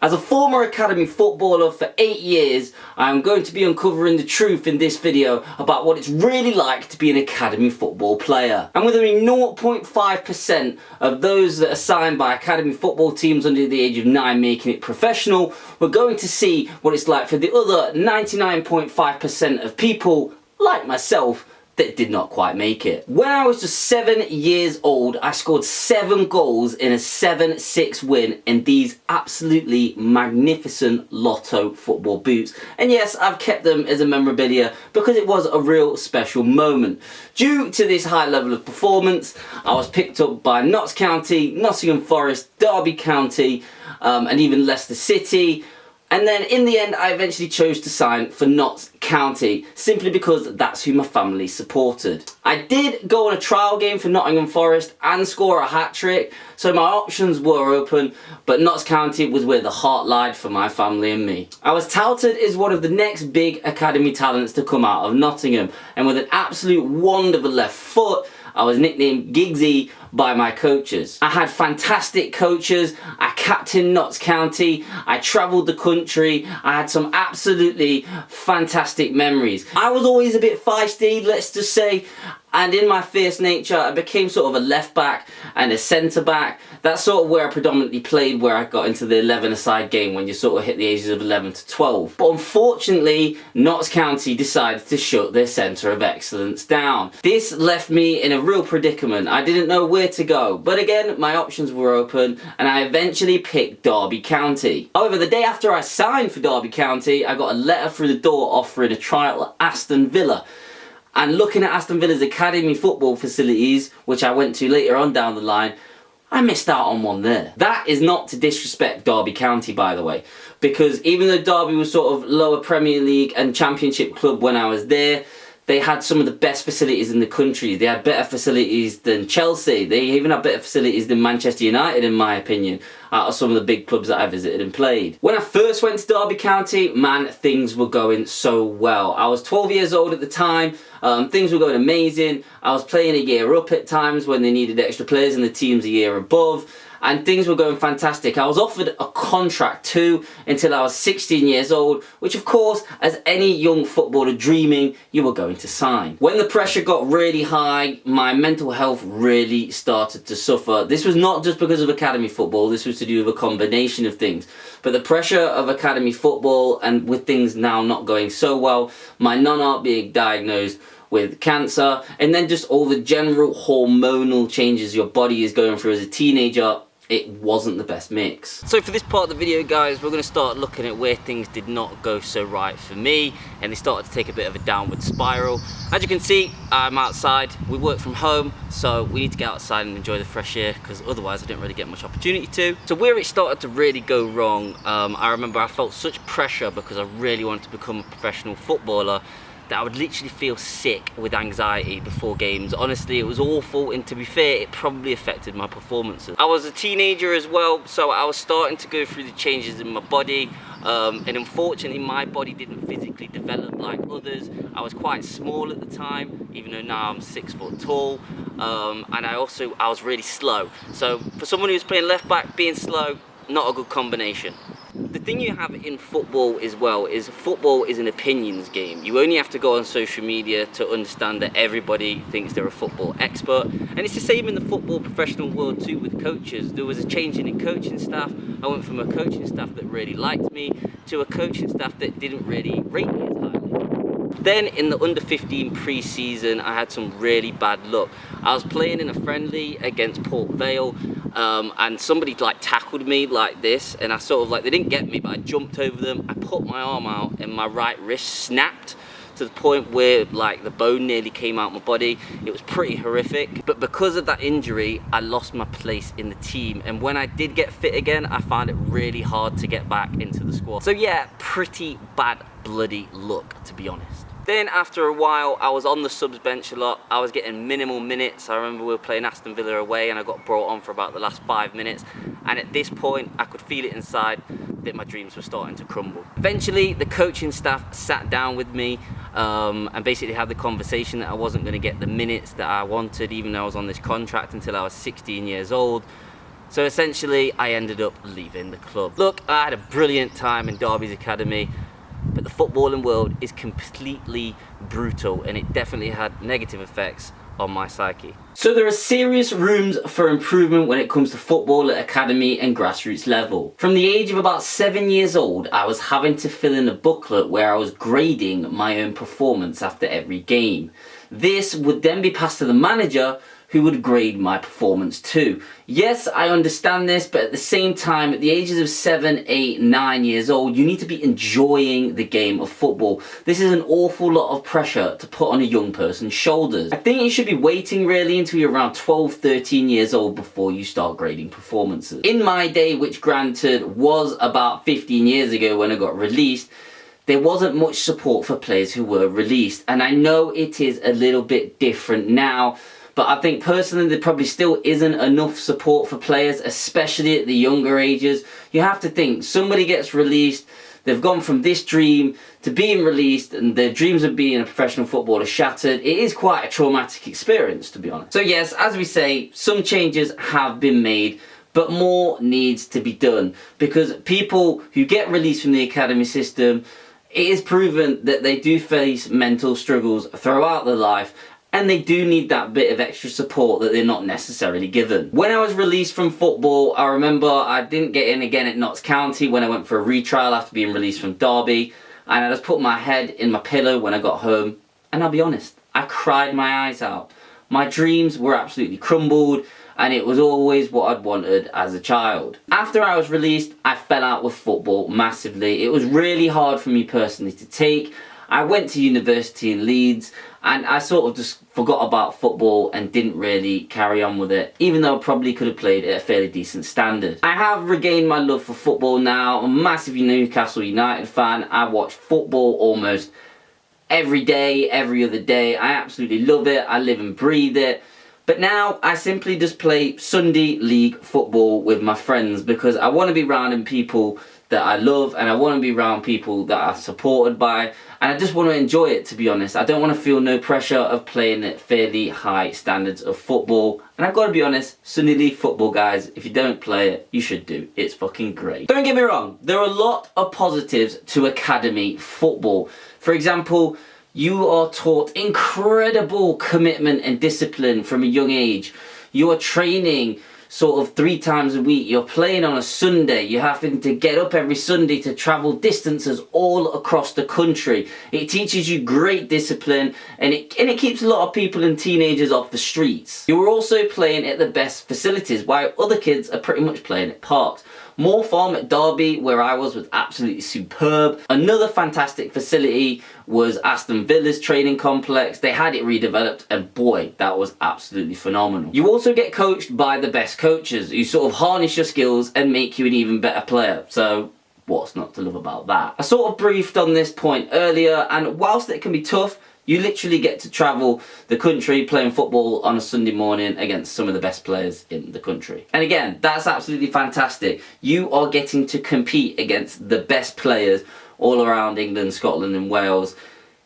As a former academy footballer for 8 years, I am going to be uncovering the truth in this video about what it's really like to be an academy football player. And with only 0.5% of those that are signed by academy football teams under the age of 9 making it professional, we're going to see what it's like for the other 99.5% of people, like myself, that did not quite make it. When I was just 7 years old, I scored 7 goals in a 7-6 win in these absolutely magnificent Lotto football boots. And yes, I've kept them as a memorabilia because it was a real special moment. Due to this high level of performance, I was picked up by Notts County, Nottingham Forest, Derby County, and even Leicester City. And then in the end, I eventually chose to sign for Notts County, simply because that's who my family supported. I did go on a trial game for Nottingham Forest and score a hat-trick, so my options were open, but Notts County was where the heart lied for my family and me. I was touted as one of the next big academy talents to come out of Nottingham, and with an absolute wand of a left foot, I was nicknamed Giggsy by my coaches. I had fantastic coaches, I captained Notts County, I travelled the country, I had some absolutely fantastic memories. I was always a bit feisty, let's just say, and in my fierce nature I became sort of a left back and a centre back. That's sort of where I predominantly played, where I got into the 11-a-side game when you sort of hit the ages of 11 to 12. But unfortunately, Notts County decided to shut their centre of excellence down. This left me in a real predicament. I didn't know where to go, but again, my options were open and I eventually picked Derby County. However, the day after I signed for Derby County, I got a letter through the door offering a trial at Aston Villa. And looking at Aston Villa's academy football facilities, which I went to later on down the line, I missed out on one there. That is not to disrespect Derby County, by the way, because even though Derby was sort of lower Premier League and Championship club when I was there, they had some of the best facilities in the country. They had better facilities than Chelsea. They even had better facilities than Manchester United, in my opinion, out of some of the big clubs that I visited and played. When I first went to Derby County, man, things were going so well. I was 12 years old at the time. Things were going amazing. I was playing a year up at times when they needed extra players and the teams a year above. And things were going fantastic. I was offered a contract too until I was 16 years old, which of course, as any young footballer dreaming, you were going to sign. When the pressure got really high, my mental health really started to suffer. This was not just because of academy football, this was to do with a combination of things. But the pressure of academy football, and with things now not going so well, my nonna being diagnosed with cancer, and then just all the general hormonal changes your body is going through as a teenager, it wasn't the best mix. So for this part of the video, guys, we're going to start looking at where things did not go so right for me, and they started to take a bit of a downward spiral. As you can see, I'm outside. We work from home, so we need to get outside and enjoy the fresh air, because otherwise I didn't really get much opportunity to. So where it started to really go wrong, I remember I felt such pressure because I really wanted to become a professional footballer, that I would literally feel sick with anxiety before games. Honestly, it was awful, and to be fair, it probably affected my performances. I was a teenager as well, so I was starting to go through the changes in my body, and unfortunately my body didn't physically develop like others. I was quite small at the time, even though now I'm 6 foot tall, and I was really slow. So for someone who's playing left back, being slow, not a good combination. The thing you have in football as well is football is an opinions game. You only have to go on social media to understand that everybody thinks they're a football expert. And it's the same in the football professional world too with coaches. There was a change in coaching staff. I went from a coaching staff that really liked me to a coaching staff that didn't really rate me as highly. Then in the under 15 pre-season, I had some really bad luck. I was playing in a friendly against Port Vale, and somebody like tackled me like this, and I sort of like, they didn't get me, but I jumped over them. I put my arm out and my right wrist snapped to the point where like the bone nearly came out my body. It was pretty horrific, but because of that injury, I lost my place in the team, and when I did get fit again, I found it really hard to get back into the squad. So yeah, pretty bad bloody luck, to be honest. Then after a while, I was on the subs bench a lot. I was getting minimal minutes. I remember we were playing Aston Villa away and I got brought on for about the last 5 minutes. And at this point, I could feel it inside that my dreams were starting to crumble. Eventually, the coaching staff sat down with me and basically had the conversation that I wasn't going to get the minutes that I wanted, even though I was on this contract until I was 16 years old. So essentially, I ended up leaving the club. Look, I had a brilliant time in Derby's academy, but the footballing world is completely brutal, and it definitely had negative effects on my psyche. So there are serious rooms for improvement when it comes to football at academy and grassroots level. From the age of about 7 years old, I was having to fill in a booklet where I was grading my own performance after every game. This would then be passed to the manager, who would grade my performance too. Yes, I understand this, but at the same time, at the ages of 7, 8, 9 years old, you need to be enjoying the game of football. This is an awful lot of pressure to put on a young person's shoulders. I think you should be waiting really until you're around 12, 13 years old before you start grading performances. In my day, which granted was about 15 years ago when I got released, there wasn't much support for players who were released. And I know it is a little bit different now, but I think personally there probably still isn't enough support for players, especially at the younger ages. You have to think, somebody gets released, they've gone from this dream to being released, and their dreams of being a professional footballer shattered. It is quite a traumatic experience, to be honest. So yes, as we say, some changes have been made, but more needs to be done, because people who get released from the academy system, it is proven that they do face mental struggles throughout their life, and they do need that bit of extra support that they're not necessarily given. When I was released from football, I remember I didn't get in again at Notts County when I went for a retrial after being released from Derby, and I just put my head in my pillow when I got home, and I'll be honest, I cried my eyes out. My dreams were absolutely crumbled, and it was always what I'd wanted as a child. After I was released, I fell out with football massively. It was really hard for me personally to take. I went to university in Leeds, and I sort of just forgot about football and didn't really carry on with it, even though I probably could have played at a fairly decent standard. I have regained my love for football now. I'm a massive Newcastle United fan. I watch football almost every day, every other day. I absolutely love it. I live and breathe it. But now I simply just play Sunday league football with my friends, because I want to be around people that I love, and I want to be around people that are supported by, and I just want to enjoy it, to be honest. I don't want to feel no pressure of playing at fairly high standards of football. And I've got to be honest, Sunday league football, guys, if you don't play it, you should do. It's fucking great. Don't get me wrong, there are a lot of positives to academy football. For example, you are taught incredible commitment and discipline from a young age. You are training sort of 3 times a week. You're playing on a Sunday. You're having to get up every Sunday to travel distances all across the country. It teaches you great discipline, and it keeps a lot of people and teenagers off the streets. You're also playing at the best facilities, while other kids are pretty much playing at parks. Moor Farm at Derby, where I was absolutely superb. Another fantastic facility was Aston Villa's training complex. They had it redeveloped, and boy, that was absolutely phenomenal. You also get coached by the best coaches who sort of harness your skills and make you an even better player. So what's not to love about that? I sort of briefed on this point earlier, and whilst it can be tough, you literally get to travel the country playing football on a Sunday morning against some of the best players in the country. And again, that's absolutely fantastic. You are getting to compete against the best players all around England, Scotland and Wales.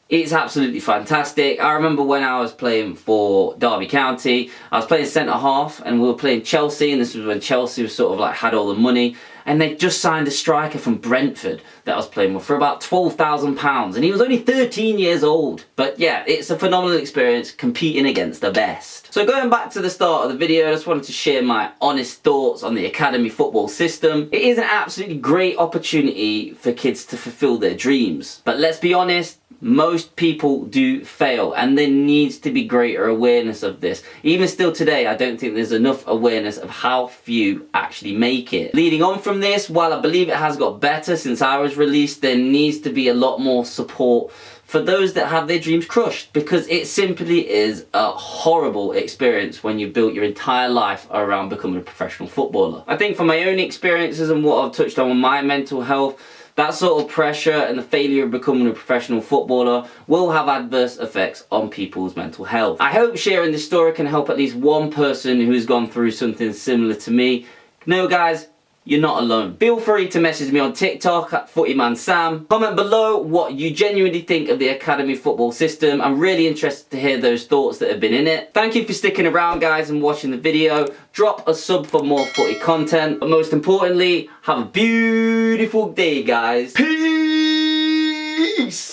It's absolutely fantastic. I remember when I was playing for Derby County, I was playing centre half, and we were playing Chelsea, and this was when Chelsea was sort of like had all the money, and they just signed a striker from Brentford that I was playing with for about £12,000, and he was only 13 years old. But yeah, it's a phenomenal experience competing against the best. So going back to the start of the video, I just wanted to share my honest thoughts on the academy football system. It is an absolutely great opportunity for kids to fulfill their dreams. But let's be honest, most people do fail, and there needs to be greater awareness of this. Even still today, I don't think there's enough awareness of how few actually make it. Leading on from this, while I believe it has got better since I was released, there needs to be a lot more support for those that have their dreams crushed, because it simply is a horrible experience when you built your entire life around becoming a professional footballer. I think from my own experiences and what I've touched on with my mental health, that sort of pressure and the failure of becoming a professional footballer will have adverse effects on people's mental health. I hope sharing this story can help at least one person who's gone through something similar to me. No guys, you're not alone. Feel free to message me on TikTok at FootymanSam. Comment below what you genuinely think of the academy football system. I'm really interested to hear those thoughts that have been in it. Thank you for sticking around, guys, and watching the video. Drop a sub for more footy content. But most importantly, have a beautiful day, guys. Peace!